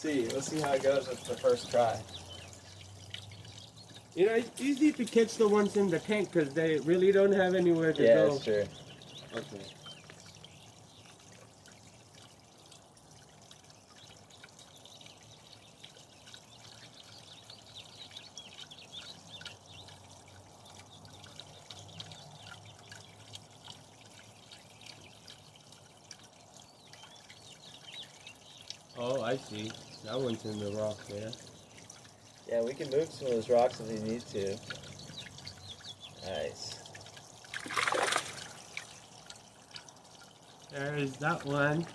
Let's see how it goes with the first try. You know, it's easy to catch the ones in the tank because they really don't have anywhere to Yeah, go. that's true. Okay. Oh, I see. That one's in the rock there. Yeah, we can move some of those rocks if we need to. Nice. There's that one.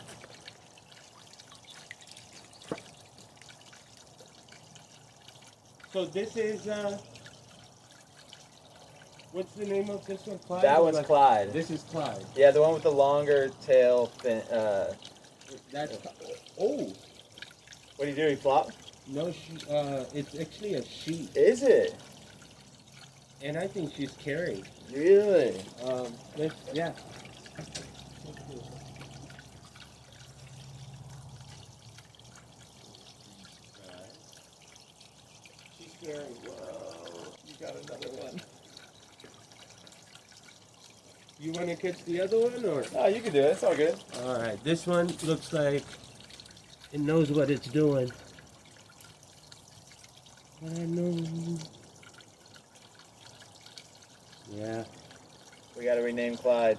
So this is, what's the name of this one? Clyde? That one's Clyde. This is Clyde. Yeah, the one with the longer tail fin. That's, oh, What do you do? You flop? no, it's actually a sheep. Is it? And I think she's carried. Really? Yeah. She's carried. Whoa. You got another one. You want to catch the other one or? Oh, you can do it. It's all good. All right. This one looks like it knows what it's doing. But I know. Yeah. We got to rename Clyde.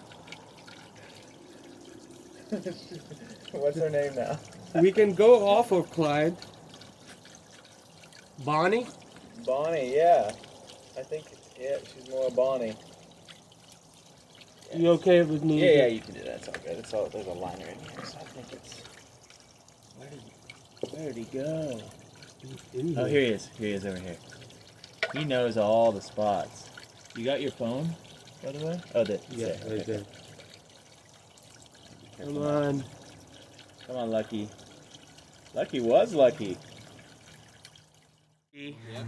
What's her name now? We can go off of Clyde. Bonnie? Bonnie, yeah. I think, yeah, she's more Bonnie. You okay with me? Yeah, you can do that. It's all good. It's all, there's a liner in here, so I think it's... Where'd he go? Oh, here he is. Here he is over here. He knows all the spots. You got your phone, by the way? Oh, Yeah, there. right Okay. there. Come on. Come on, Lucky. Lucky was lucky.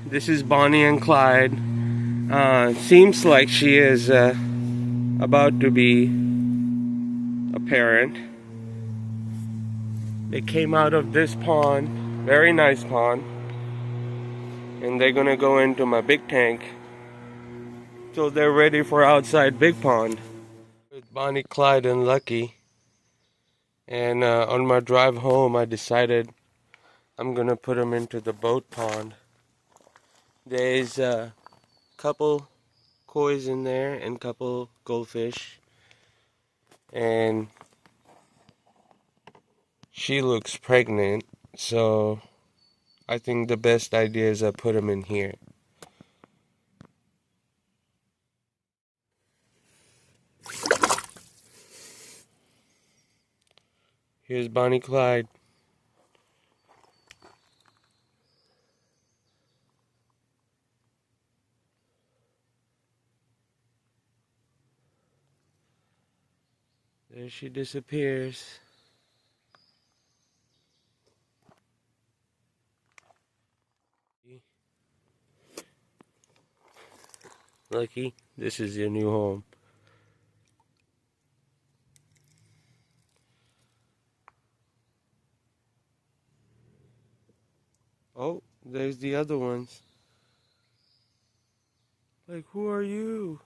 This is Bonnie and Clyde. Seems like she is about to be a parent. They came out of this pond, very nice pond, and they're gonna go into my big tank till they're ready for outside big pond. With Bonnie, Clyde, and Lucky. And on my drive home, I decided I'm gonna put them into the boat pond. There's a couple koi's in there and couple goldfish, and she looks pregnant, so I think the best idea is I put them in here. Here's Bonnie Clyde. There she disappears. Lucky, this is your new home. Oh, there's the other ones. Like, who are you?